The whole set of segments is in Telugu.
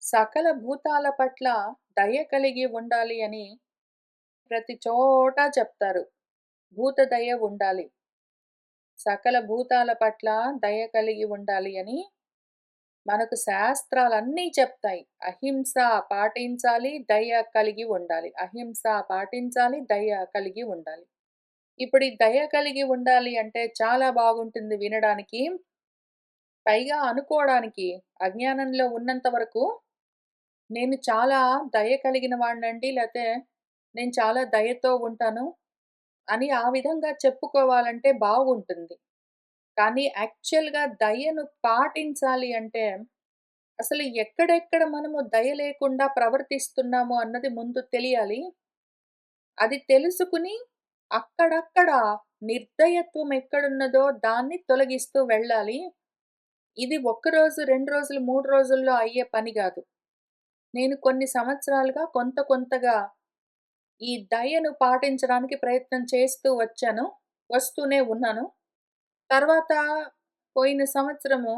సకల భూతాల పట్ల దయ కలిగి ఉండాలి అని ప్రతి చోట చెప్తారు. భూత దయ ఉండాలి. సకల భూతాల పట్ల దయ కలిగి ఉండాలి అని మనకు శాస్త్రాలన్నీ చెప్తాయి. అహింస పాటించాలి, దయ కలిగి ఉండాలి. అహింస పాటించాలి, దయ కలిగి ఉండాలి. ఇప్పుడు ఈ దయ కలిగి ఉండాలి అంటే చాలా బాగుంటుంది వినడానికి. పైగా అనుకోవడానికి అజ్ఞానంలో ఉన్నంత వరకు నేను చాలా దయ కలిగిన వాడినండి. నేను చాలా దయతో ఉంటాను అని ఆ విధంగా చెప్పుకోవాలంటే బాగుంటుంది. కానీ యాక్చువల్‌గా దయను పాటించాలి అంటే అసలు ఎక్కడెక్కడ మనము దయ లేకుండా ప్రవర్తిస్తున్నాము అన్నది ముందు తెలియాలి. అది తెలుసుకుని అక్కడక్కడ నిర్దయత్వం ఎక్కడున్నదో దాన్ని తొలగిస్తూ వెళ్ళాలి. ఇది ఒక్కరోజు, 2 రోజులు, 3 రోజుల్లో అయ్యే పని గాదు. నేను కొన్ని సంవత్సరాలుగా కొంతగా ఈ దయను పాటించడానికి ప్రయత్నం చేస్తూ వచ్చాను. వస్తూనే ఉన్నాను. తర్వాత పోయిన సంవత్సరము,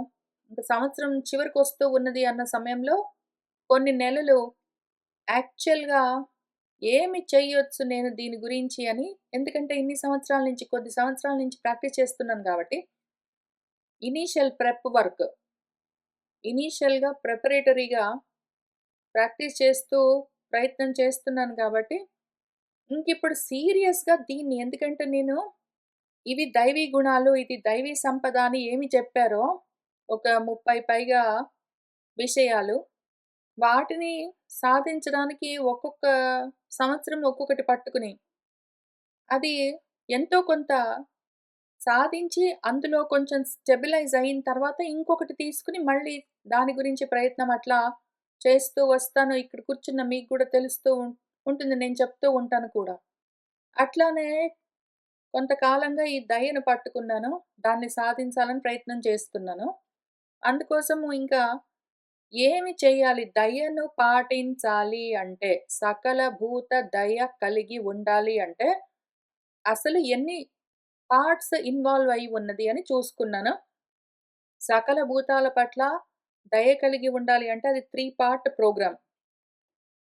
ఇంక సంవత్సరం చివరికొస్తూ ఉన్నది అన్న సమయంలో కొన్ని నెలలు యాక్చువల్‌గా ఏమి చెయ్యొచ్చు నేను దీని గురించి అని, ఎందుకంటే కొద్ది సంవత్సరాల నుంచి ప్రాక్టీస్ చేస్తున్నాను గాబట్టి, ఇనీషియల్ ప్రెప్ వర్క్, ఇనీషియల్‌గా ప్రిపరేటరీగా ప్రాక్టీస్ చేస్తూ ప్రయత్నం చేస్తున్నాను గాబట్టి, ఇంకిప్పుడు సీరియస్‌గా దీన్ని, ఎందుకంటే నేను ఇవి దైవీ గుణాలు, ఇది దైవీ సంపద అని ఏమి చెప్పారో ఒక 30 పైగా విషయాలు, వాటిని సాధించడానికి ఒక్కొక్క సంవత్సరం ఒక్కొక్కటి పట్టుకుని, అది ఎంతో కొంత సాధించి అందులో కొంచెం స్టెబిలైజ్ అయిన తర్వాత ఇంకొకటి తీసుకొని మళ్ళీ దాని గురించి ప్రయత్నం అట్లా చేస్తూ వస్తాను. ఇక్కడ కూర్చున్న మీకు కూడా తెలుస్తూ ఉంటుంది. నేను చెప్తూ ఉంటాను కూడా. అట్లానే కొంతకాలంగా ఈ దయను పట్టుకున్నాను. దాన్ని సాధించాలని ప్రయత్నం చేస్తున్నాను. అందుకోసము ఇంకా ఏమి చేయాలి? దయను పాటించాలి అంటే, సకల భూత దయ కలిగి ఉండాలి అంటే, అసలు ఎన్ని పార్ట్స్ ఇన్వాల్వ్ అయ్యి ఉన్నది అని చూసుకున్నాను. సకల భూతాల పట్ల దయ కలిగి ఉండాలి అంటే అది 3 పార్ట్ ప్రోగ్రామ్.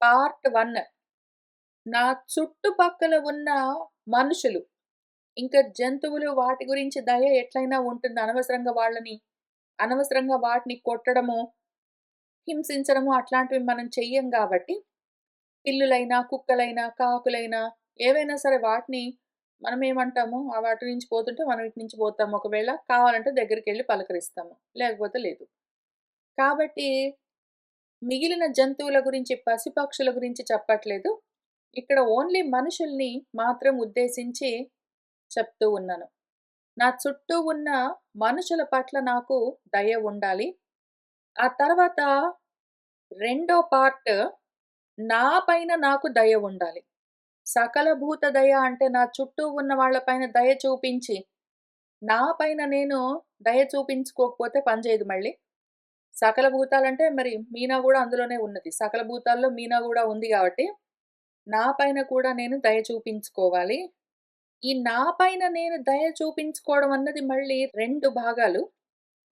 పార్ట్ 1, నా చుట్టుపక్కల ఉన్న మనుషులు, ఇంకా జంతువులు, వాటి గురించి దయ ఎట్లైనా ఉంటుంది. అనవసరంగా వాటిని కొట్టడము, హింసించడము అట్లాంటివి మనం చెయ్యం గాబట్టి, పిల్లులైనా, కుక్కలైనా, కాకులైనా ఏవైనా సరే వాటిని మనమేమంటాము, వాటి నుంచి పోతుంటే మనం ఇటు నుంచి పోతాము. ఒకవేళ కావాలంటే దగ్గరికెళ్లి పలకరిస్తాము. లేకపోతే లేదు. కాబట్టి మిగిలిన జంతువుల గురించి, పశుపక్షుల గురించి చెప్పట్లేదు. ఇక్కడ ఓన్లీ మనుషుల్ని మాత్రం ఉద్దేశించి చెప్తూ ఉన్నాను. నా చుట్టూ ఉన్న మనుషుల పట్ల నాకు దయ ఉండాలి. ఆ తర్వాత రెండో పార్ట్, నా పైన నాకు దయ ఉండాలి. సకల భూత దయ అంటే నా చుట్టూ ఉన్న వాళ్ళ పైన దయ చూపించి, నా పైన నేను దయ చూపించుకోకపోతే పనిచేయదు మళ్ళీ. సకల భూతాలంటే మరి మీనా గూడా అందులోనే ఉన్నది. సకల భూతాల్లో మీనా గూడా ఉంది గాబట్టి, నా పైన కూడా నేను దయ చూపించుకోవాలి. ఈ నా పైన నేను దయ చూపించుకోవడం అన్నది మళ్ళీ 2 భాగాలు.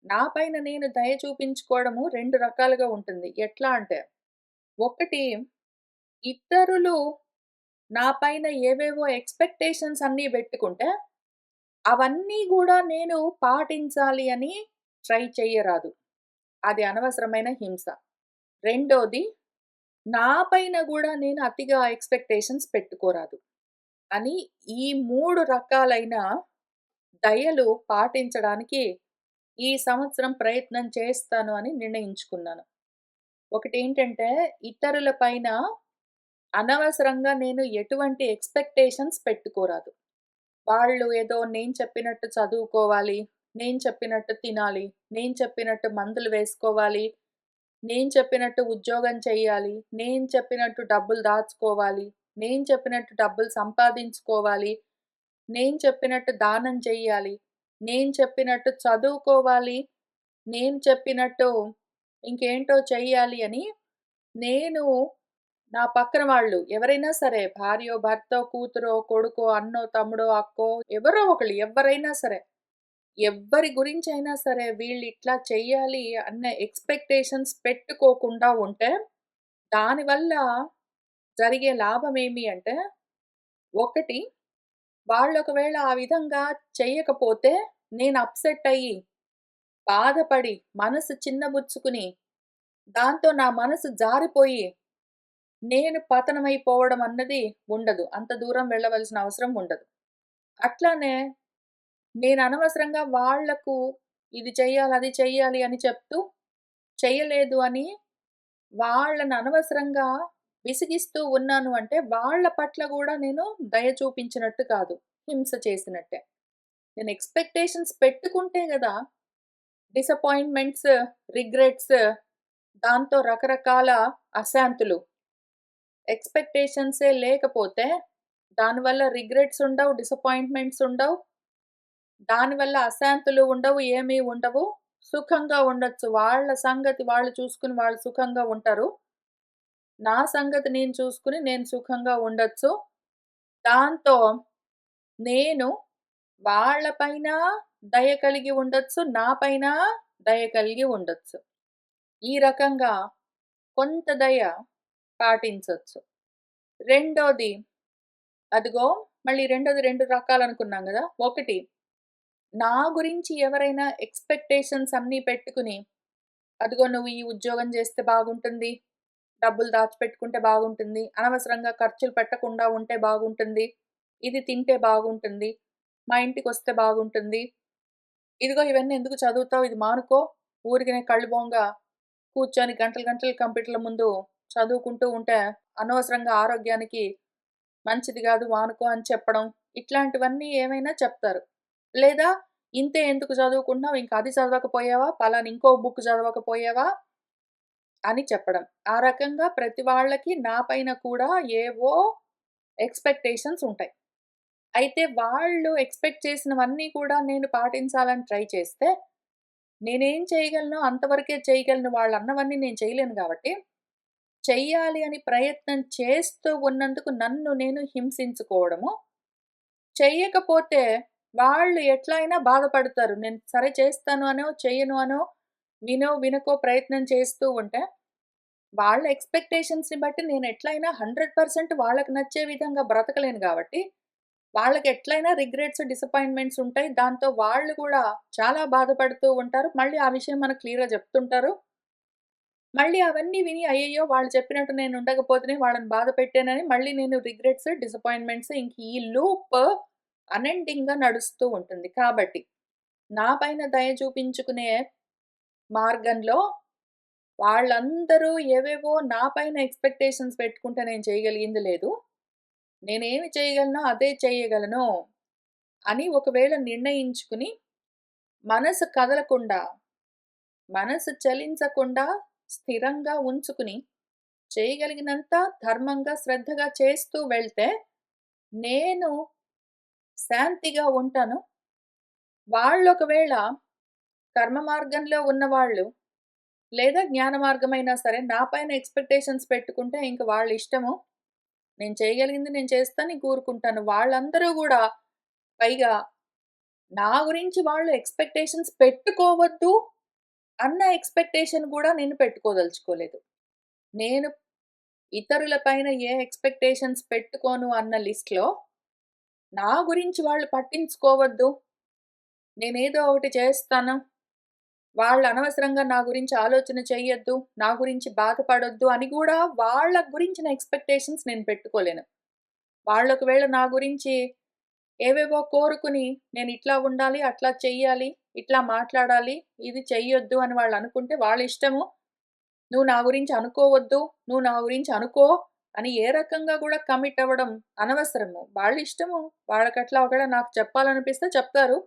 నా పైన నేను దయ చూపించుకోవడము 2 రకాలుగా ఉంటుంది. ఎట్లా అంటే, ఒకటి, ఇతరులు నా పైన ఏవేవో ఎక్స్‌పెక్టేషన్స్ అన్నీ బెట్టుకుంటే, అవన్నీ గూడా నేను పాటించాలి అని ట్రై చెయ్యరాదు. అది అనవసరమైన హింస. రెండోది, నా పైన గూడా నేను అతిగా ఎక్స్‌పెక్టేషన్స్ పెట్టుకోరాదు అని, ఈ 3 రకాలైన దయలు పాటించడానికి ఈ సంవత్సరం ప్రయత్నం చేస్తాను అని నిర్ణయించుకున్నాను. ఒకటేంటంటే, ఇతరుల పైన అనవసరంగా నేను ఎటువంటి ఎక్స్‌పెక్టేషన్స్ పెట్టుకోరాదు. వాళ్ళు ఏదో నేను చెప్పినట్టు చదువుకోవాలి, నేను చెప్పినట్టు తినాలి, నేను చెప్పినట్టు మందులు వేసుకోవాలి, నేను చెప్పినట్టు ఉద్యోగం చెయ్యాలి, నేను చెప్పినట్టు డబ్బులు దాచుకోవాలి, నేను చెప్పినట్టు డబ్బులు సంపాదించుకోవాలి, నేను చెప్పినట్టు దానం చెయ్యాలి, నేను చెప్పినట్టు చదువుకోవాలి, నేను చెప్పినట్టు ఇంకేంటో చెయ్యాలి అని, నేను నా పక్కన వాళ్ళు ఎవరైనా సరే, భార్యో, భర్తో, కూతురో, కొడుకో, అన్నో, తమ్ముడో, అక్కో, ఎవరో ఒకళ్ళు, ఎవ్వరైనా సరే, ఎవ్వరి గురించైనా సరే వీళ్ళిట్లా చెయ్యాలి అన్న ఎక్స్‌పెక్టేషన్స్ పెట్టుకోకుండా ఉంటే, దానివల్ల జరిగే లాభమేమి అంటే, ఒకటి వాళ్ళొకవేళ ఆ విధంగా చెయ్యకపోతే నేను అప్‌సెట్ అయ్యి, బాధపడి, మనసు చిన్నబుచ్చుకుని, దాంతో నా మనసు జారిపోయి, నేను పతనమైపోవడం అన్నది ఉండదు. అంత దూరం వెళ్ళవలసిన అవసరం ఉండదు. అట్లానే నేననవసరంగా వాళ్లకు ఇది చెయ్యాలి, అది చెయ్యాలి అని చెప్తూ, చెయ్యలేదు అని వాళ్ళని అనవసరంగా విసిగిస్తూ ఉన్నాను అంటే, వాళ్ళ పట్ల గూడా నేను దయ చూపించినట్టు కాదు. హింస చేసినట్టే. నేను ఎక్స్‌పెక్టేషన్స్ పెట్టుకుంటే గదా! డిసప్పాయింట్‌మెంట్స్, రిగ్రెట్స్ దాంతో రకరకాల అశాంతులు. ఎక్స్‌పెక్టేషన్సే లేకపోతే దానివల్ల రిగ్రెట్స్ ఉండవు, డిసప్పాయింట్‌మెంట్స్ ఉండవు. దానివల్ల అశాంతులు ఉండవు, ఏమీ ఉండవు. సుఖంగా ఉండొచ్చు. వాళ్ళ సంగతి వాళ్ళు చూసుకొని వాళ్ళు సుఖంగా ఉంటారు. నా సంగతి నేను చూసుకొని నేను సుఖంగా ఉండొచ్చు. దాంతో నేను వాళ్ళ పైన దయ కలిగి ఉండొచ్చు. నా పైన దయ కలిగి ఉండొచ్చు. ఈ రకంగా కొంత దయ పాటించొచ్చు. రెండోది అదిగో మళ్ళీ రెండోది 2 రకాలనుకున్నాం గదా! ఒకటి నా గురించి ఎవరైనా ఎక్స్‌పెక్టేషన్స్ అన్నీ పెట్టుకుని, అదిగో నువ్వు ఈ ఉద్యోగం జేస్తే బాగుంటుంది. డబ్బులు దాచిపెట్టుకుంటే బాగుంటుంది. అనవసరంగా ఖర్చులు పెట్టకుండా ఉంటే బాగుంటుంది. ఇది తింటే బాగుంటుంది. మా ఇంటికొస్తే బాగుంటుంది. ఇదిగో ఇవన్నీ ఎందుకు చదువుతావు? ఇది మానుకో. ఊరికనే కళ్ళు బోంగ కూర్చొని గంటలు గంటలు కంప్యూటర్ల ముందు చదువుకుంటూ ఉంటే అనవసరంగా ఆరోగ్యానికి మంచిది గాదు మానుకో అని చెప్పడం. ఇట్లాంటివన్నీ ఏమైనా చెప్తారు. లేదా ఇంతే ఎందుకు చదువుకుంటున్నావు? ఇంక అది చదవకపోయావా? పలానా ఇంకో బుక్ చదవకపోయావా? అని చెప్పడం. ఆ రకంగా ప్రతి వాళ్ళకి నా పైన కూడా ఏవో ఎక్స్‌పెక్టేషన్స్ ఉంటాయి. అయితే వాళ్ళు ఎక్స్‌పెక్ట్ చేసినవన్నీ కూడా నేను పాటించాలని ట్రై చేస్తే, నేనేం చేయగలనో అంతవరకే చేయగలను. వాళ్ళన్నవన్నీ నేను చేయలేను గాబట్టి, చెయ్యాలి అని ప్రయత్నం చేస్తూ ఉన్నందుకు నన్ను నేను హింసించుకోవడము, చెయ్యకపోతే వాళ్ళు ఎట్లా అయినా బాధపడతారు. నేను సరే చేస్తాను అనో, చెయ్యను అనో, వినకో ప్రయత్నం చేస్తూ ఉంటే వాళ్ళ ఎక్స్‌పెక్టేషన్స్‌ని బట్టి నేనెట్లైనా 100% వాళ్ళకి నచ్చే విధంగా బ్రతకలేను గాబట్టి, వాళ్ళకెట్లైనా రిగ్రెట్స్, డిసప్పాయింట్‌మెంట్స్ ఉంటాయి. దాంతో వాళ్ళు గూడా చాలా బాధపడుతూ ఉంటారు. మళ్ళీ ఆ విషయం మనకు క్లియర్‌గా జెప్తుంటారు. మళ్ళీ అవన్నీ విని అయ్యయ్యో! వాళ్ళు చెప్పినట్టు నేను ఉండకపోతేనే వాళ్ళని బాధ పెట్టానని మళ్ళీ నేను రిగ్రెట్స్, డిసప్పాయింట్‌మెంట్స్ ఇంక ఈ లూప్ అనెండింగ్‌గా నడుస్తూ ఉంటుంది. కాబట్టి నా పైన దయ చూపించుకునే మార్గంలో వాళ్ళందరూ ఏవేవో నా పైన ఎక్స్‌పెక్టేషన్స్ పెట్టుకుంటే నేను చేయగలిగింది లేదు. నేనేమి చేయగలనో అదే చేయగలను అని ఒకవేళ నిర్ణయించుకుని, మనసు కదలకుండా, మనసు చలించకుండా స్థిరంగా ఉంచుకుని, చేయగలిగినంత ధర్మంగా, శ్రద్ధగా చేస్తూ వెళ్తే, నేను శాంతిగా ఉంటాను. వాళ్ళొకవేళ కర్మ మార్గంలో ఉన్నవాళ్ళు లేదా జ్ఞాన మార్గమైనా సరే నా పైన ఎక్స్‌పెక్టేషన్స్ పెట్టుకుంటే ఇంక వాళ్ళిష్టము. నేను చేయగలిగింది నేను చేస్తాను. ఇంక ఊరుకుంటాను. వాళ్ళందరూ గూడా పైగా నా గురించి వాళ్ళు ఎక్స్‌పెక్టేషన్స్ పెట్టుకోవద్దు అన్న ఎక్స్‌పెక్టేషన్ గూడా నేను పెట్టుకోదలుచుకోలేదు. నేను ఇతరుల పైన ఏ ఎక్స్‌పెక్టేషన్స్ పెట్టుకోను అన్న లిస్ట్‌లో నా గురించి వాళ్ళు పట్టించుకోవద్దు. నేనేదో ఒకటి చేస్తాను. వాళ్ళు అనవసరంగా నా గురించి ఆలోచన చెయ్యొద్దు. నా గురించి బాధపడొద్దు అని గూడా వాళ్ళ గురించిన ఎక్స్‌పెక్టేషన్స్ నేను పెట్టుకోలేను. వాళ్ళొకవేళ నా గురించి ఏవేవో కోరుకుని నేనిట్లా ఉండాలి, అట్లా చెయ్యాలి, ఇట్లా మాట్లాడాలి, ఇది చెయ్యొద్దు అని వాళ్ళనుకుంటే వాళ్ళిష్టము. నువ్వు నా గురించి అనుకోవద్దు, నువ్వు నా గురించి అనుకో అని ఏ రకంగా గూడా కమిట్ అవ్వడం అనవసరము. వాళ్ళిష్టము. వాళ్ళకట్లా ఒకవేళ నాకు చెప్పాలనిపిస్తే చెప్తారు.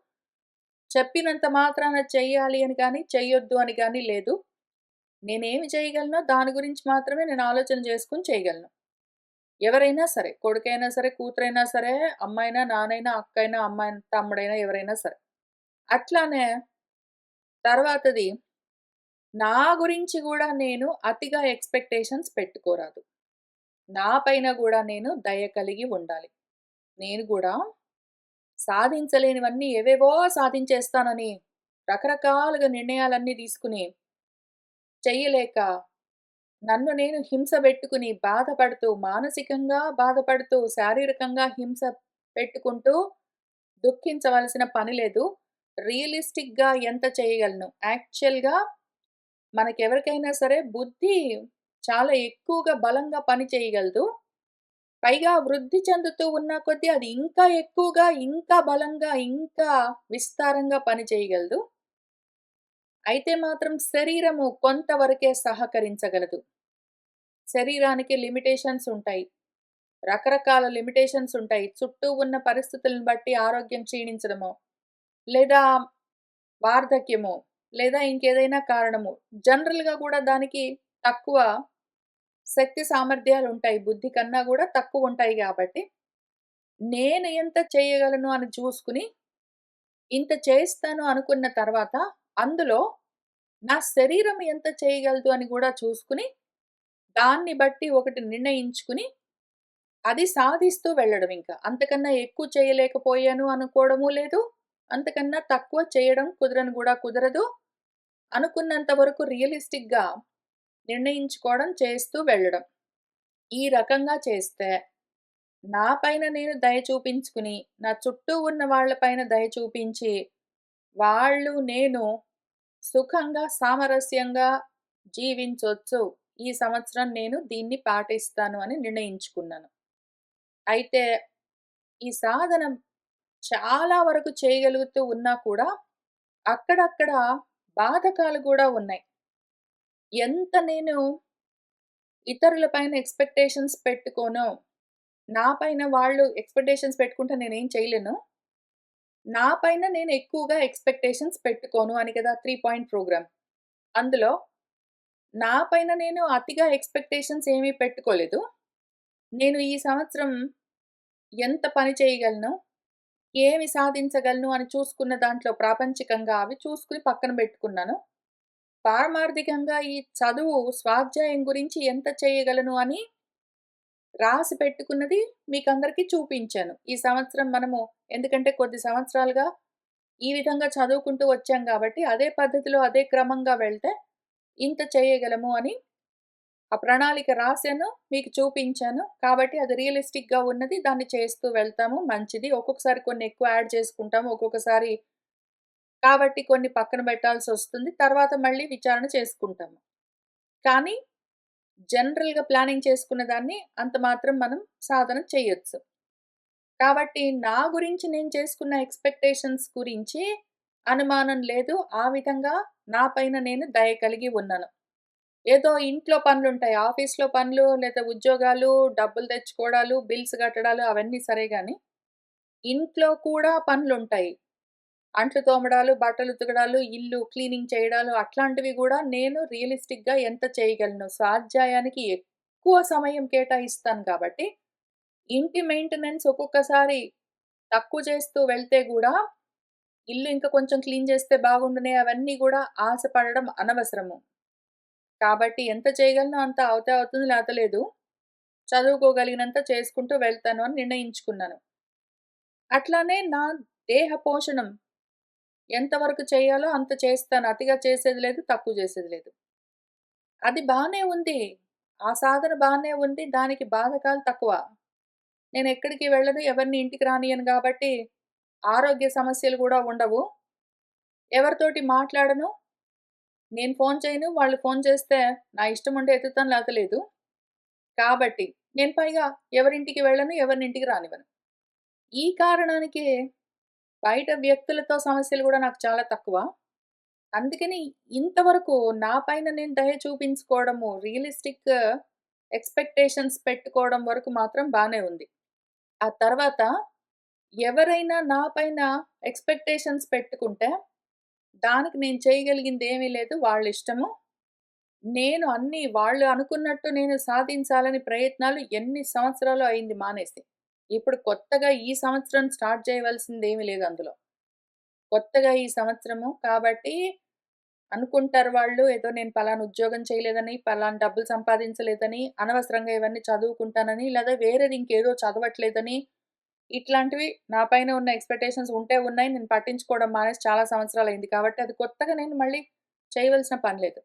చెప్పినంత మాత్రాన చెయ్యాలి అని గాని, చెయ్యొద్దు అని గాని లేదు. నేనేమి చేయగలనో దాని గురించి మాత్రమే నేను ఆలోచన చేసుకొని చేయగలను. ఎవరైనా సరే, కొడుకైనా సరే, కూతురైనా సరే, అమ్మాయినా, నాన్నైనా, అక్కయినా, అమ్మాయి తమ్ముడైనా ఎవరైనా సరే. అట్లానే తర్వాతది నా గురించి గూడా నేను అతిగా ఎక్స్‌పెక్టేషన్స్ పెట్టుకోరాదు. నా పైన గూడా నేను దయ కలిగి ఉండాలి. నేను గూడా సాధించలేనివన్నీ ఏవేవో సాధించేస్తానని రకరకాలుగా నిర్ణయాలన్నీ తీసుకుని చెయ్యలేక నన్ను నేను హింస పెట్టుకుని బాధపడుతూ, మానసికంగా బాధపడుతూ, శారీరకంగా హింస పెట్టుకుంటూ దుఃఖించవలసిన పని లేదు. రియలిస్టిక్‌గా ఎంత చేయగలను? యాక్చువల్‌గా మనకెవరికైనా సరే బుద్ధి చాలా ఎక్కువగా బలంగా పని చేయగలదు. పైగా వృద్ధి చెందుతూ ఉన్న కొద్దీ అది ఇంకా ఎక్కువగా, ఇంకా బలంగా, ఇంకా విస్తారంగా పని చేయగలదు. అయితే మాత్రం శరీరము కొంతవరకే సహకరించగలదు. శరీరానికి లిమిటేషన్స్ ఉంటాయి. రకరకాల లిమిటేషన్స్ ఉంటాయి. చుట్టూ ఉన్న పరిస్థితులను బట్టి ఆరోగ్యం క్షీణించడమో, లేదా వార్ధక్యమో, లేదా ఇంకేదైనా కారణము. జనరల్‌గా గూడా దానికి తక్కువ శక్తి సామర్థ్యాలుంటాయి. బుద్ధి కన్నా గూడా తక్కువుంటాయి గాబట్టి, నేను ఎంత చేయగలను అని చూసుకొని, ఇంత చేస్తాను అనుకున్న తర్వాత, అందులో నా శరీరం ఎంత చేయగలదు అని గూడా చూసుకొని, దాన్ని బట్టి ఒకటి నిర్ణయించుకుని, అది సాధిస్తూ వెళ్ళడం ఇంక. అంతకన్నా ఎక్కువ చేయలేకపోయాను అనుకోవడము లేదు. అంతకన్నా తక్కువ చేయడం కుదరను గూడా కుదరదు. అనుకున్నంత వరకు రియలిస్టిక్‌గా నిర్ణయించుకోవడం, చేస్తూ వెళ్ళడం. ఈ రకంగా చేస్తే, నా పైన నేను దయ చూపించుకుని, నా చుట్టూ ఉన్న వాళ్ళ పైన దయ చూపించి, వాళ్ళు నేను సుఖంగా, సామరస్యంగా జీవించొచ్చు. ఈ సంవత్సరం నేను దీన్ని పాటిస్తాను అని నిర్ణయించుకున్నాను. అయితే ఈ సాధన చాలా వరకు చేయగలుగుతూ ఉన్నా కూడా, అక్కడక్కడ బాధకాలు గూడా ఉన్నాయి. ఎంత నేను ఇతరుల పైన ఎక్స్‌పెక్టేషన్స్ పెట్టుకోనో, నా పైన వాళ్ళు ఎక్స్‌పెక్టేషన్స్ పెట్టుకుంటే నేనేం చేయలేను. నా పైన నేను ఎక్కువగా ఎక్స్‌పెక్టేషన్స్ పెట్టుకోను అని కదా 3 పాయింట్ ప్రోగ్రామ్. అందులో నా పైన నేను అతిగా ఎక్స్‌పెక్టేషన్స్ ఏమీ పెట్టుకోలేదు. నేను ఈ సంవత్సరం ఎంత పని చేయగలను, ఏమి సాధించగలను అని చూసుకున్న దాంట్లో ప్రాపంచికంగా అవి చూసుకొని పక్కన బెట్టుకున్నాను. పారమార్థికంగా ఈ చదువు, స్వాధ్యాయం గురించి ఎంత చేయగలను అని రాసి పెట్టుకున్నది మీకందరికీ చూపించాను. ఈ సంవత్సరం మనము ఎందుకంటే కొద్ది సంవత్సరాలుగా ఈ విధంగా చదువుకుంటూ వచ్చాం గాబట్టి, అదే పద్ధతిలో, అదే క్రమంగా వెళ్తే ఇంత చేయగలము అని ఆ ప్రణాళిక రాసాను, మీకు చూపించాను. కాబట్టి అది రియలిస్టిక్‌గా ఉన్నది. దాన్ని చేస్తూ వెళ్తాము మంచిది. ఒక్కొక్కసారి కొన్ని ఎక్కువ యాడ్ చేసుకుంటాము. ఒక్కొక్కసారి కాబట్టి కొన్ని పక్కన పెట్టాల్సొస్తుంది. తర్వాత మళ్ళీ విచారణ చేసుకుంటాము. కానీ జనరల్‌గా ప్లానింగ్ చేసుకున్న దాన్ని అంత మాత్రం మనం సాధన చేయొచ్చు. కాబట్టి నా గురించి నేను చేసుకున్న ఎక్స్‌పెక్టేషన్స్ గురించి అనుమానం లేదు. ఆ విధంగా నా పైన నేను దయ కలిగి ఉన్నాను. ఏదో ఇంట్లో పనులుంటాయి. ఆఫీస్‌లో పనులు లేదా ఉద్యోగాలు, డబ్బులు తెచ్చుకోవడాలు, బిల్స్ కట్టడాలు అవన్నీ సరే గాని, ఇంట్లో కూడా పనులుంటాయి. అంట్లు తోమడాలు, బట్టలు ఉతకడాలు, ఇల్లు క్లీనింగ్ చేయడాలు అట్లాంటివి గూడా నేను రియలిస్టిక్‌గా ఎంత చేయగలను. స్వాధ్యాయానికి ఎక్కువ సమయం కేటాయిస్తాను కాబట్టి, ఇంటి మెయింటెనెన్స్ ఒక్కొక్కసారి తక్కువ చేస్తూ వెళ్తే గూడా, ఇల్లు ఇంకా కొంచెం క్లీన్ చేస్తే బాగుండునే అవన్నీ గూడా ఆశపడడం అనవసరము. కాబట్టి ఎంత చేయగలనో అంత అవుతే అవుతుంది లేతే లేదు. చదువుకోగలిగినంత చేసుకుంటూ వెళ్తాను అని నిర్ణయించుకున్నాను. అట్లానే నా దేహ పోషణం ఎంతవరకు చేయాలో అంత చేస్తాను. అతిగా చేసేది లేదు, తక్కువ చేసేది లేదు. అది బానే ఉంది. ఆ సాధన బానే ఉంది. దానికి బాధకాలు తక్కువ. నేనెక్కడికి వెళ్ళను, ఎవరిని ఇంటికి రానియను గాబట్టి, ఆరోగ్య సమస్యలు గూడా ఉండవు. ఎవరితోటి మాట్లాడను. నేను ఫోను చేయను. వాళ్ళు ఫోను చేస్తే నా ఇష్టముంటే ఎత్తుతాను లేతే లేదు. కాబట్టి నేను పైగా ఎవరింటికి వెళ్ళను, ఎవరిని ఇంటికి రానివ్వను. ఈ కారణానికే బయట వ్యక్తులతో సమస్యలు గూడా నాకు చాలా తక్కువ. అందుకని ఇంతవరకు నా పైన నేను దయ చూపించుకోవడము, రియలిస్టిక్ ఎక్స్‌పెక్టేషన్స్ పెట్టుకోవడం వరకు మాత్రం బానే ఉంది. ఆ తర్వాత ఎవరైనా నా పైన ఎక్స్‌పెక్టేషన్స్ పెట్టుకుంటే, దానికి నేను చేయగలిగిందేమీ లేదు. వాళ్ళిష్టము. నేను అన్నీ వాళ్ళు అనుకున్నట్టు నేను సాధించాలని ప్రయత్నాలు ఎన్ని సంవత్సరాలో అయింది మానేసి. ఇప్పుడు కొత్తగా ఈ సంవత్సరం స్టార్ట్ చేయవలసిందేమీ లేదు అందులో. కొత్తగా ఈ సంవత్సరము కాబట్టి అనుకుంటారు వాళ్ళు ఏదో నేను పలానా ఉద్యోగం చేయలేదని, పలానా డబ్బులు సంపాదించలేదని, అనవసరంగా ఇవన్నీ చదువుకుంటానని, లేదా వేరేది ఇంకేదో చదవట్లేదని ఇట్లాంటివి నా పైన ఉన్న ఎక్స్‌పెక్టేషన్స్ ఉంటే ఉన్నాయి. నేను పట్టించుకోవడం మానేసి చాలా సంవత్సరాలయింది. కాబట్టి అది కొత్తగా నేను మళ్ళీ చేయవలసిన పని లేదు.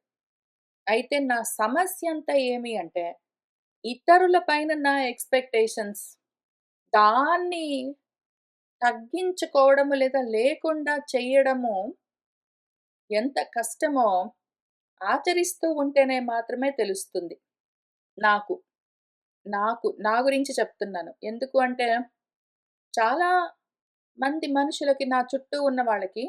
అయితే నా సమస్య అంతా ఏమి అంటే, ఇతరుల పైన నా ఎక్స్‌పెక్టేషన్స్ దాన్ని తగ్గించుకోవడము లేదా లేకుండా చెయ్యడము ఎంత కష్టమో ఆచరిస్తూ ఉంటేనే మాత్రమే తెలుస్తుంది నాకు. నా గురించి చెప్తున్నాను. ఎందుకు అంటే చాలా మంది మనుషులకి నా చుట్టూ ఉన్న వాళ్ళకి,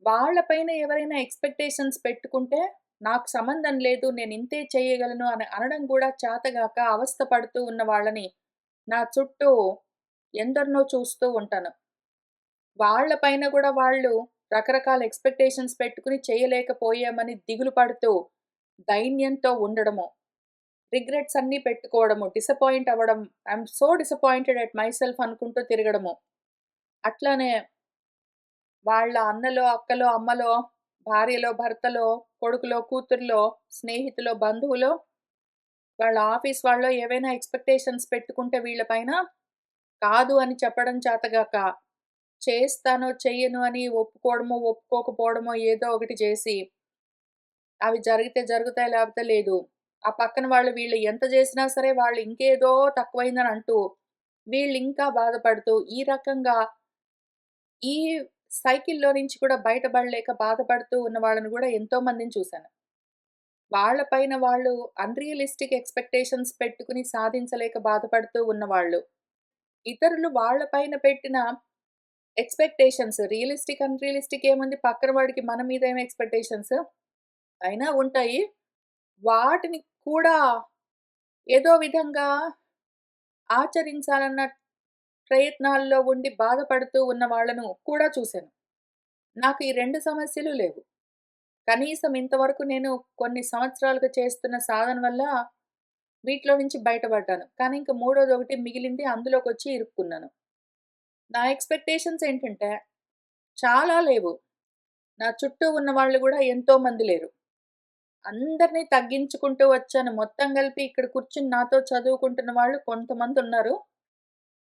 వాళ్ళ పైన ఎవరైనా ఎక్స్‌పెక్టేషన్స్ పెట్టుకుంటే, నాకు సంబంధం లేదు నేనింతే చేయగలను అని అనడం గూడా చేతగాక అవస్థ పడుతూ ఉన్న వాళ్ళని నా చుట్టూ ఎందరినో చూస్తూ ఉంటాను. వాళ్ళ పైన గూడా వాళ్ళు రకరకాల ఎక్స్‌పెక్టేషన్స్ పెట్టుకొని చేయలేకపోయామని దిగులు పడుతూ, దైన్యంతో ఉండడము, రిగ్రెట్స్ అన్నీ పెట్టుకోవడము, డిసప్పాయింట్ అవ్వడం, I'm so disappointed at my self అనుకుంటూ తిరగడము. అట్లానే వాళ్ళ అన్నలో, అక్కలో, అమ్మలో, భార్యలో, భర్తలో, కొడుకులో, కూతుర్లో, స్నేహితులో, బంధువులో, వాళ్ళ ఆఫీస్ వాళ్ళో ఏవైనా ఎక్స్‌పెక్టేషన్స్ పెట్టుకుంటే వీళ్ళ పైన, కాదు అని చెప్పడం చేతగాక, చేస్తానో, చెయ్యను అని ఒప్పుకోవడమో, ఒప్పుకోకపోవడమో ఏదో ఒకటి చేసి, అవి జరిగితే జరుగుతాయి లేకపోతే లేదు. ఆ పక్కన వాళ్ళు వీళ్ళు ఎంత చేసినా సరే వాళ్ళు ఇంకేదో తక్కువైందని అంటూ, వీళ్ళింకా బాధపడుతూ, ఈ రకంగా ఈ సైకిల్‌లో నుంచి కూడా బయటపడలేక బాధపడుతూ ఉన్న వాళ్ళని గూడా ఎంతో మందిని చూసాను. వాళ్ళ పైన వాళ్ళు అన్‌రియలిస్టిక్ ఎక్స్‌పెక్టేషన్స్ పెట్టుకొని సాధించలేక బాధపడుతూ ఉన్నవాళ్ళు. ఇతరులు వాళ్ళ పైన పెట్టిన ఎక్స్‌పెక్టేషన్స్ రియలిస్టిక్, అన్‌రియలిస్టిక్ ఏముంది పక్కన వాడికి మన మీద ఏమి ఎక్స్‌పెక్టేషన్స్ అయినా ఉంటాయి. వాటిని కూడా ఏదో విధంగా ఆచరించాలన్న ప్రయత్నాల్లో ఉండి బాధపడుతూ ఉన్న వాళ్ళను కూడా చూసాను. నాకు ఈ 2 సమస్యలు లేవు. కనీసం ఇంతవరకు నేను కొన్ని సంవత్సరాలుగా చేస్తున్న సాధన వల్ల వీటిలో నుంచి బయటపడ్డాను. కానీ ఇంక మూడోదొకటి మిగిలింది అందులోకొచ్చి ఇరుక్కున్నాను. నా ఎక్స్‌పెక్టేషన్స్ ఏంటంటే చాలా లేవు. నా చుట్టూ ఉన్నవాళ్ళు గూడా ఎంతో మంది లేరు. అందరిని తగ్గించుకుంటూ వచ్చాను. మొత్తం కలిపి ఇక్కడ కూర్చొని నాతో చదువుకుంటున్న వాళ్ళు కొంతమందున్నారు.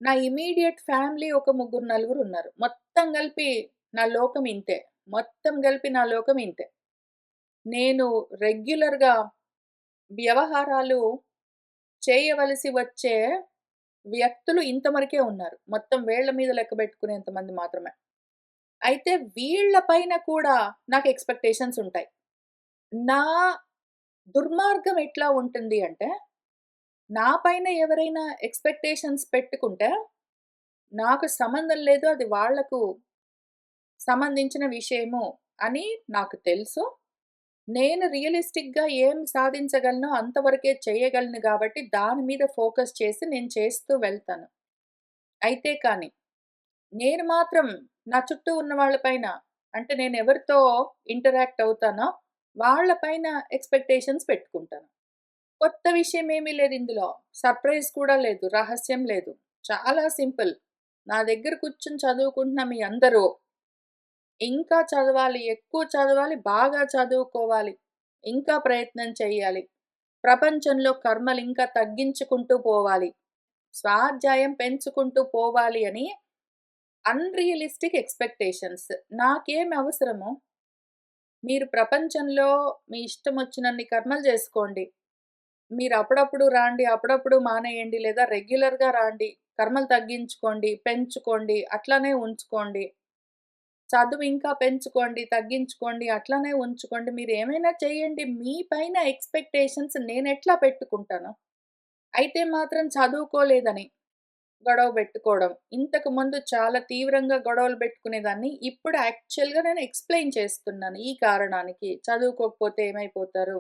నా ఇమ్మీడియేట్ ఫ్యామిలీ ఒక ముగ్గురు, నలుగురున్నారు. మొత్తం కలిపి నా లోకం ఇంతే. మొత్తం కలిపి నా లోకం ఇంతే. నేను రెగ్యులర్‌గా వ్యవహారాలు చేయవలసి వచ్చే వ్యక్తులు ఇంతవరకే ఉన్నారు. మొత్తం వేళ్ళ మీద లెక్క పెట్టుకునేంత మంది మాత్రమే. అయితే వీళ్ళ పైన కూడా నాకు ఎక్స్‌పెక్టేషన్స్ ఉంటాయి. నా దుర్మార్గం ఎట్లా ఉంటుంది అంటే, నా పైన ఎవరైనా ఎక్స్‌పెక్టేషన్స్ పెట్టుకుంటే, నాకు సంబంధం లేదు అది వాళ్ళకు సంబంధించిన విషయము అని నాకు తెలుసు. నేను రియలిస్టిక్‌గా ఏం సాధించగలనో అంతవరకే చేయగలను గాబట్టి, దాని మీద ఫోకస్ చేసి నేను చేస్తూ వెళ్తాను. అయితే కానీ, నేను మాత్రం నా చుట్టూ ఉన్న వాళ్ళ పైన అంటే నేనెవరితో ఇంటరాక్ట్ అవుతానో, వాళ్ళ పైన ఎక్స్‌పెక్టేషన్స్ పెట్టుకుంటాను. కొత్త విషయమేమీ లేదిందులో. సర్ప్రైజ్ కూడా లేదు. రహస్యం లేదు. చాలా సింపుల్. నా దగ్గర కూర్చొని చదువుకుంటున్న మీ అందరూ ఇంకా చదవాలి, ఎక్కువ చదవాలి, బాగా చదువుకోవాలి, ఇంకా ప్రయత్నం చెయ్యాలి. ప్రపంచంలో కర్మలింకా తగ్గించుకుంటూ పోవాలి. స్వాధ్యాయం పెంచుకుంటూ పోవాలి అని అన్‌రియలిస్టిక్ ఎక్స్‌పెక్టేషన్స్. నాకేమి అవసరము? మీరు ప్రపంచంలో మీ ఇష్టమొచ్చినన్ని కర్మలు జేసుకోండి. మీరు అప్పుడప్పుడు రాండి, అప్పుడప్పుడు మానేయండి లేదా రెగ్యులర్‌గా రాండి. కర్మలు తగ్గించుకోండి, పెంచుకోండి, అట్లనే ఉంచుకోండి. చదువు ఇంకా పెంచుకోండి, తగ్గించుకోండి, అట్లనే ఉంచుకోండి. మీరేమైనా చేయండి. మీ పైన ఎక్స్‌పెక్టేషన్స్ నేనెట్లా పెట్టుకుంటాను? అయితే మాత్రం చదువుకోలేదని గొడవ పెట్టుకోవడం. ఇంతకుముందు చాలా తీవ్రంగా గొడవలు పెట్టుకునేదాన్ని. ఇప్పుడు యాక్చువల్‌గా నేను ఎక్స్‌ప్లెయిన్ చేస్తున్నాను. ఈ కారణానికి. చదువుకోకపోతే ఏమైపోతారు?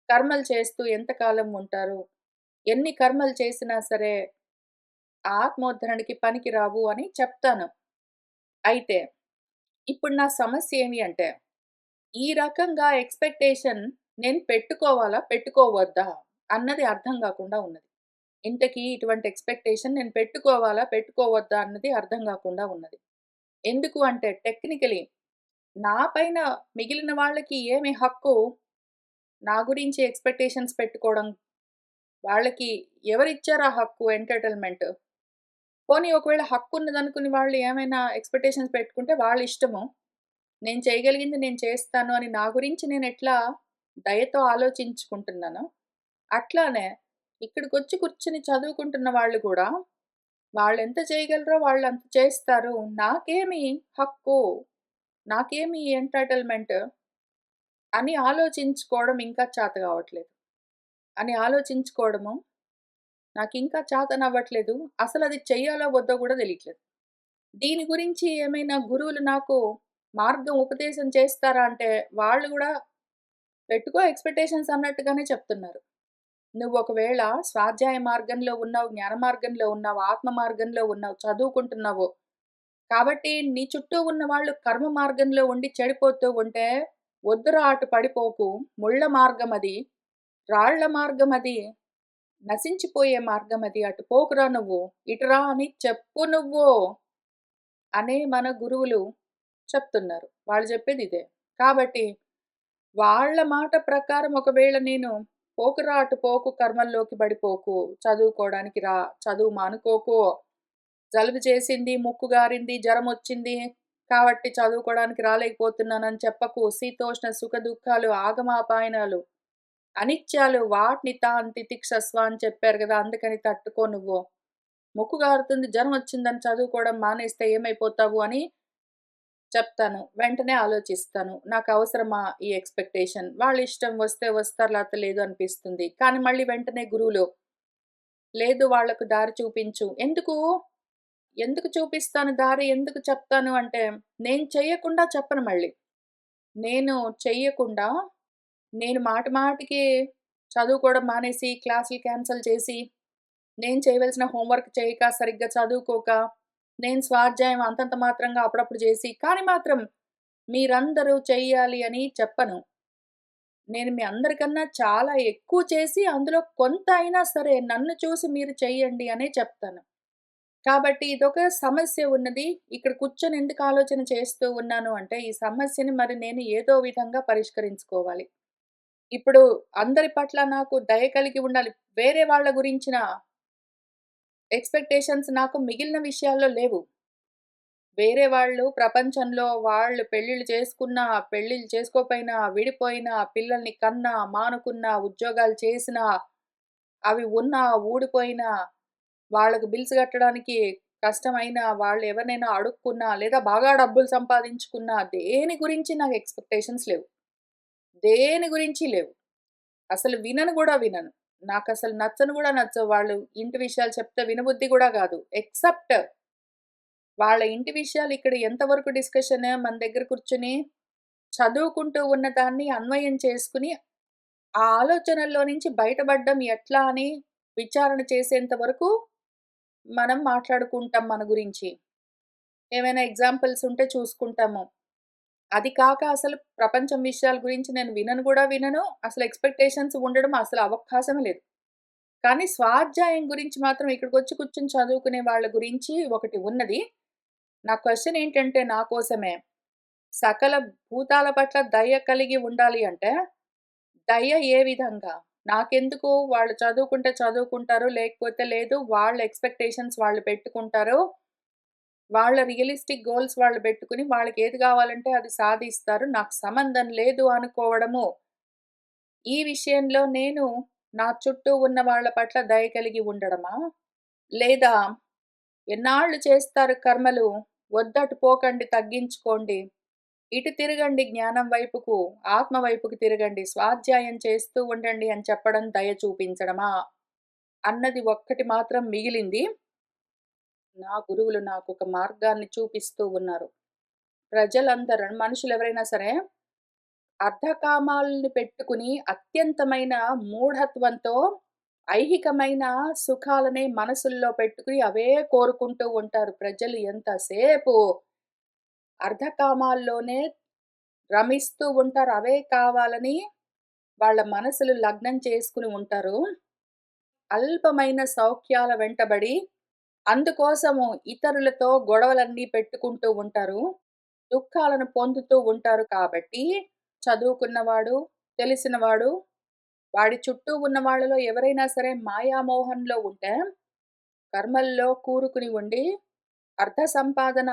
కర్మలు చేస్తూ ఎంతకాలం ఉంటారు? ఎన్ని కర్మలు చేసినా సరే ఆత్మోద్ధరణకి పనికి రావు అని చెప్తాను. అయితే ఇప్పుడు నా సమస్య ఏమి అంటే, ఈ రకంగా ఎక్స్‌పెక్టేషన్ నేను పెట్టుకోవాలా? పెట్టుకోవద్దా? అన్నది అర్థం గాకుండా ఉన్నది. ఇంతకీ ఇటువంటి ఎక్స్‌పెక్టేషన్ నేను పెట్టుకోవాలా? పెట్టుకోవద్దా? అన్నది అర్థం గాకుండా ఉన్నది. ఎందుకు అంటే టెక్నికలీ నా పైన మిగిలిన వాళ్ళకి ఏమి హక్కు నా గురించి ఎక్స్‌పెక్టేషన్స్ పెట్టుకోవడం? వాళ్ళకి ఎవరిచ్చారు ఆ హక్కు ఎంటైటిల్‌మెంట్? పోనీ ఒకవేళ హక్కున్నదనుకుని వాళ్ళు ఏమైనా ఎక్స్‌పెక్టేషన్స్ పెట్టుకుంటే వాళ్ళిష్టము. నేను చేయగలిగింది నేను చేస్తాను అని నా గురించి నేనెట్లా దయతో ఆలోచించుకుంటున్నానో, అట్లానే ఇక్కడికొచ్చి కూర్చొని చదువుకుంటున్న వాళ్ళు గూడా వాళ్ళెంత చేయగలరో వాళ్ళంత చేస్తారు. నాకేమి హక్కు, నాకేమి ఎంటైటిల్‌మెంట్ అని ఆలోచించుకోవడం ఇంకా చేత గావట్లేదు. అని ఆలోచించుకోవడము నాకింకా చేతనవ్వట్లేదు. అసలది చెయ్యాలో వద్దో గూడా తెలీట్లేదు. దీని గురించి ఏమైనా గురువులు నాకు మార్గం ఉపదేశం చేస్తారా అంటే, వాళ్ళు గూడా పెట్టుకో ఎక్స్‌పెక్టేషన్స్ అన్నట్టుగానే చెప్తున్నారు. నువ్వొకవేళ స్వాధ్యాయ మార్గంలో ఉన్నావు, జ్ఞాన మార్గంలో ఉన్నావు, ఆత్మ మార్గంలో ఉన్నావు, చదువుకుంటున్నావు. కాబట్టి నీ చుట్టూ ఉన్న వాళ్ళు కర్మ మార్గంలో ఉండి చెడిపోతూ ఉంటే, వద్దురా అటు పడిపోకు. ముళ్ళ మార్గమది, రాళ్ళ మార్గమది, నశించిపోయే మార్గమది. అటు పోకురా నువ్వు. ఇటురా అని చెప్పు నువ్వు అనే మన గురువులు చెప్తున్నారు. వాళ్ళు చెప్పేదిదే. కాబట్టి వాళ్ళ మాట ప్రకారం ఒకవేళ నేను పోకురా అటు పోకు కర్మల్లోకి పడిపోకు. చదువుకోడానికి రా. చదువు మానుకోకు. జలుబు చేసింది, ముక్కు గారింది, జరమొచ్చింది కాబట్టి చదువుకోడానికి రాలేకపోతున్నానని చెప్పకు. శీతోష్ణ సుఖ దుఃఖాలు, ఆగమాపాయనాలు, అనిత్యాలు వాటిని తితిక్షస్వ అని చెప్పారు గదా! అందుకని తట్టుకో నువ్వు. ముక్కు గారుతుంది, జరమొచ్చిందని చదువుకోవడం మానేస్తే ఏమైపోతావు అని చెప్తాను. వెంటనే ఆలోచిస్తాను. నాకవసరమా ఈ ఎక్స్‌పెక్టేషన్? వాళ్ళిష్టం వస్తే వస్తారు లేతే లేదు అనిపిస్తుంది. కానీ మళ్ళీ వెంటనే గురువులు, లేదు వాళ్ళకు దారి చూపించు. ఎందుకు? ఎందుకు చూపిస్తాను దారి? ఎందుకు చెప్తాను అంటే, నేను చెయ్యకుండా చెప్పను మళ్ళీ. నేను చెయ్యకుండా, నేను మాటి మాటికి చదువుకోవడం మానేసి, క్లాసులు క్యాన్సెల్ చేసి, నేను చేయవలసిన హోంవర్క్ చేయక, సరిగ్గా చదువుకోక, నేను స్వాధ్యాయం అంతంత మాత్రంగా అప్పుడప్పుడు చేసి, కానీ మాత్రం మీరందరూ చెయ్యాలి అని చెప్పను. నేను మీ అందరికన్నా చాలా ఎక్కువ చేసి, అందులో కొంత అయినా సరే నన్ను చూసి మీరు చెయ్యండి అనే చెప్తాను. కాబట్టి ఇదొక సమస్య ఉన్నది. ఇక్కడ కూర్చొని ఎందుకు ఆలోచన చేస్తూ ఉన్నాను అంటే, ఈ సమస్యని మరి నేను ఏదో విధంగా పరిష్కరించుకోవాలి. ఇప్పుడు అందరి పట్ల నాకు దయ కలిగి ఉండాలి. వేరే వాళ్ళ గురించిన ఎక్స్‌పెక్టేషన్స్ నాకు మిగిలిన విషయాల్లో లేవు. వేరే వాళ్ళు ప్రపంచంలో వాళ్ళు పెళ్ళిళ్ళు చేసుకున్నా, పెళ్ళిళ్ళు చేసుకోపోయినా, విడిపోయినా, పిల్లల్ని కన్నా, మానుకున్నా, ఉద్యోగాలు చేసినా, అవి ఉన్నా, ఊడిపోయినా, వాళ్ళకి బిల్స్ కట్టడానికి కష్టమైనా, వాళ్ళు ఎవరినైనా అడుక్కున్నా, లేదా బాగా డబ్బులు సంపాదించుకున్నా, దేని గురించి నాకు ఎక్స్‌పెక్టేషన్స్ లేవు. దేని గురించి లేవు. అసలు వినను గూడా వినను. నాకసలు నచ్చను గూడా నచ్చవు. వాళ్ళు ఇంటి విషయాలు చెప్తే వినబుద్ధి గూడా గాదు. ఎక్సెప్ట్ వాళ్ళ ఇంటి విషయాలు ఇక్కడ ఎంతవరకు డిస్కషన్ మన దగ్గర కూర్చొని చదువుకుంటూ ఉన్నదాన్ని అన్వయం చేసుకొని, ఆ ఆలోచనల్లో నుంచి బయటపడడం ఎట్లా అని విచారణ చేసేంత వరకు మనం మాట్లాడుకుంటాం మన గురించి. ఏమైనా ఎగ్జాంపుల్స్ ఉంటే చూసుకుంటాము. అది కాక అసలు ప్రపంచం విషయాల గురించి నేను వినను గూడా వినను. అసలు ఎక్స్‌పెక్టేషన్స్ ఉండడం అసలు అవకాశమే లేదు. కానీ స్వాధ్యాయం గురించి మాత్రం ఇక్కడికొచ్చి కూర్చొని చదువుకునే వాళ్ళ గురించి ఒకటి ఉన్నది. నా క్వెషన్ ఏంటంటే నా కోసమే. సకల భూతాల పట్ల దయ కలిగి ఉండాలి అంటే, దయ ఏ విధంగా? నాకెందుకు వాళ్ళు చదువుకుంటే చదువుకుంటారు, లేకపోతే లేదు. వాళ్ళ ఎక్స్‌పెక్టేషన్స్ వాళ్ళు పెట్టుకుంటారు. వాళ్ళ రియలిస్టిక్ గోల్స్ వాళ్ళు పెట్టుకొని వాళ్ళకేది గావాలంటే అది సాధిస్తారు. నాకు సంబంధం లేదు అనుకోవడము. ఈ విషయంలో నేను నా చుట్టూ ఉన్న వాళ్ళ పట్ల దయ కలిగి ఉండడమా? లేదా ఎన్నాళ్ళు చేస్తారు కర్మలు, వద్దటు పోకండి తగ్గించుకోండి. ఇటు తిరగండి జ్ఞానం వైపుకు, ఆత్మ వైపుకు తిరగండి, స్వాధ్యాయం చేస్తూ ఉండండి అని చెప్పడం దయ చూపించడమా? అన్నది ఒక్కటి మాత్రం మిగిలింది. నా గురువులు నాకొక మార్గాన్ని చూపిస్తూ ఉన్నారు. ప్రజలందరూ మనుషులెవరైనా సరే అర్ధకామాల్ని పెట్టుకుని అత్యంతమైన మూఢత్వంతో ఐహికమైన సుఖాలనే మనసుల్లో పెట్టుకుని అవే కోరుకుంటూ ఉంటారు. ప్రజలు ఎంతసేపు అర్ధకామాల్లోనే రమిస్తూ ఉంటారు. అవే కావాలని వాళ్ళ మనసులు లగ్నం చేసుకొని ఉంటారు. అల్పమైన సౌఖ్యాల వెంటబడి అందుకోసము ఇతరులతో గొడవలన్నీ పెట్టుకుంటూ ఉంటారు. దుఃఖాలను పొందుతూ ఉంటారు కాబట్టి, చదువుకున్నవాడు, తెలిసినవాడు, వాడి చుట్టూ ఉన్న వాళ్ళలో ఎవరైనా సరే మాయామోహంలో ఉంటే, కర్మల్లో కూరుకుని ఉండి అర్థ సంపాదన,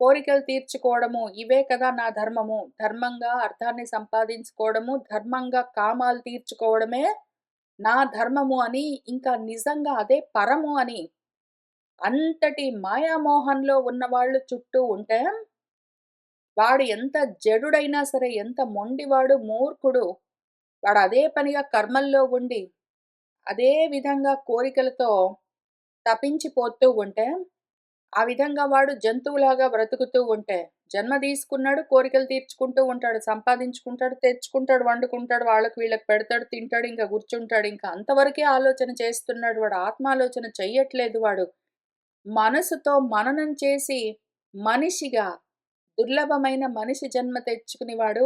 కోరికలు తీర్చుకోవడము ఇవే కదా నా ధర్మము. ధర్మంగా అర్థాన్ని సంపాదించుకోవడము, ధర్మంగా కామాలు తీర్చుకోవడమే నా ధర్మము అని, ఇంకా నిజంగా అదే పరము అని అంతటి మాయామోహంలో ఉన్నవాళ్ళు చుట్టూ ఉంటే, వాడు ఎంత జడుడైనా సరే, ఎంత మొండివాడు, మూర్ఖుడు, వాడు అదే పనిగా కర్మల్లో ఉండి, అదే విధంగా కోరికలతో తపించిపోతూ ఉంటే, ఆ విధంగా వాడు జంతువులాగా బ్రతుకుతూ ఉంటే, జన్మ తీసుకున్నాడు, కోరికలు తీర్చుకుంటూ ఉంటాడు, సంపాదించుకుంటాడు, తెచ్చుకుంటాడు, వండుకుంటాడు, వాళ్ళకి వీళ్ళకి పెడతాడు, తింటాడు, ఇంకా కూర్చుంటాడు. ఇంకా అంతవరకే ఆలోచన చేస్తున్నాడు వాడు. ఆత్మాలోచన చెయ్యట్లేదు వాడు. మనసుతో మననం చేసి, మనిషిగా దుర్లభమైన మనిషి జన్మ తెచ్చుకుని వాడు,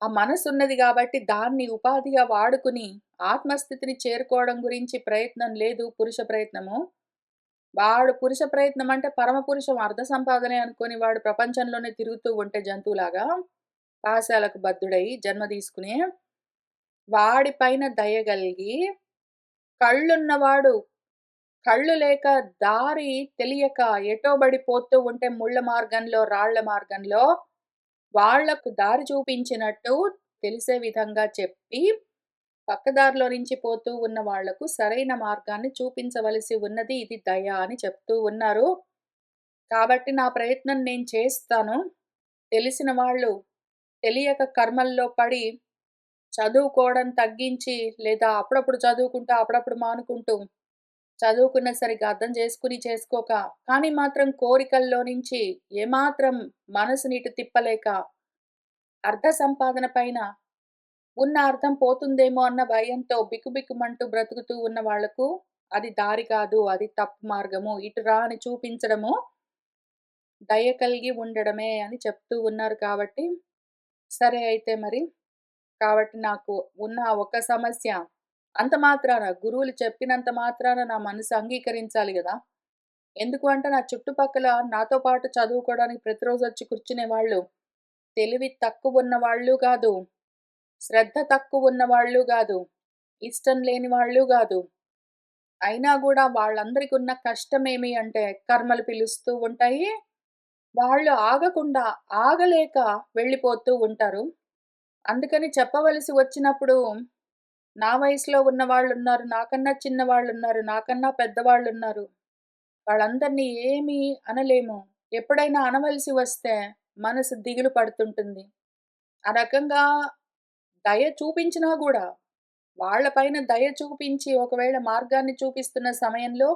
ఆ మనసున్నది గాబట్టి దాన్ని ఉపాధిగా వాడుకుని, ఆత్మస్థితిని చేరుకోవడం గురించి ప్రయత్నం లేదు పురుష ప్రయత్నము. వాడు పురుష ప్రయత్నం అంటే పరమపురుషం అర్థ సంపాదనే అనుకోని వాడు ప్రపంచంలోనే తిరుగుతూ ఉంటే జంతువులాగా, పాశాలకు బద్ధుడై జన్మ తీసుకుని, వాడి పైన దయ గలిగి, కళ్ళున్నవాడు కళ్ళు లేక దారి తెలియక ఎటో బడిపోతూ ఉంటే ముళ్ళ మార్గంలో, రాళ్ళ మార్గంలో వాళ్లకు దారి చూపించినట్టు తెలిసే విధంగా చెప్పి, పక్కదారిలో నుంచి పోతూ ఉన్న వాళ్లకు సరైన మార్గాన్ని చూపించవలసి ఉన్నది. ఇది దయ అని చెప్తూ ఉన్నారు. కాబట్టి నా ప్రయత్నం నేను చేస్తాను. తెలిసిన వాళ్ళు తెలియక కర్మల్లో పడి చదువుకోవడం తగ్గించి, లేదా అప్పుడప్పుడు చదువుకుంటూ, అప్పుడప్పుడు మానుకుంటూ, చదువుకున్న సరిగ్గా అర్థం చేసుకుని చేసుకోక, కానీ మాత్రం కోరికల్లో నుంచి ఏమాత్రం మనసుని ఇటు తిప్పలేక, అర్థ సంపాదన పైన ఉన్న అర్థం పోతుందేమో అన్న భయంతో బిక్కుబిక్కుమంటూ బ్రతుకుతూ ఉన్న వాళ్లకు అది దారి కాదు, అది తప్పు మార్గము, ఇటు రా అని చూపించడము దయ కలిగి ఉండడమే అని చెప్తూ ఉన్నారు కాబట్టి, సరే అయితే మరి. కాబట్టి నాకు ఉన్న ఆ ఒక్క సమస్య అంత మాత్రాన గురువులు చెప్పినంత మాత్రాన నా మనసు అంగీకరించాలి గదా! ఎందుకు అంటే నా చుట్టుపక్కల నాతో పాటు చదువుకోవడానికి ప్రతిరోజొచ్చి కూర్చునే వాళ్ళు తెలివి తక్కువున్న వాళ్ళు గాదు, శ్రద్ధ తక్కువున్న వాళ్ళు గాదు, ఇష్టం లేని వాళ్ళు గాదు. అయినా గూడా వాళ్ళందరికి ఉన్న కష్టమేమి అంటే కర్మలు పిలుస్తూ ఉంటాయి. వాళ్ళు ఆగకుండా, ఆగలేక వెళ్ళిపోతూ ఉంటారు. అందుకని చెప్పవలసి వచ్చినప్పుడు నా వయసులో ఉన్నవాళ్ళున్నారు, నాకన్నా చిన్నవాళ్ళున్నారు, నాకన్నా పెద్దవాళ్ళున్నారు. వాళ్ళందరినీ ఏమీ అనలేము. ఎప్పుడైనా అనవలసి వస్తే మనసు దిగులు పడుతుంటుంది. ఆ రకంగా దయ చూపించినా గూడా, వాళ్ళ పైన దయ చూపించి ఒకవేళ మార్గాన్ని చూపిస్తున్న సమయంలో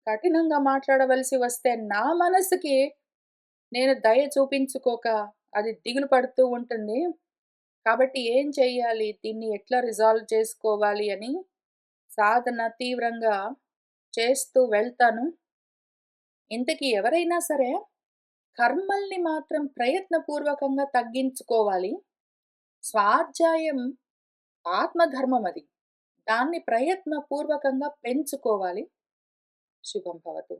కఠినంగా మాట్లాడవలసి వస్తే నా మనసుకి నేను దయ చూపించుకోక అది దిగులు పడుతూ ఉంటుంది. కాబట్టి ఏం చెయ్యాలి? దీన్ని ఎట్లా రిజాల్వ్ చేసుకోవాలి అని సాధన తీవ్రంగా చేస్తూ వెళ్తాను. ఇంతకీ ఎవరైనా సరే కర్మల్ని మాత్రం ప్రయత్నపూర్వకంగా తగ్గించుకోవాలి. స్వాధ్యాయం ఆత్మధర్మం అది. దాన్ని ప్రయత్నపూర్వకంగా పెంచుకోవాలి. శుభం భవతు.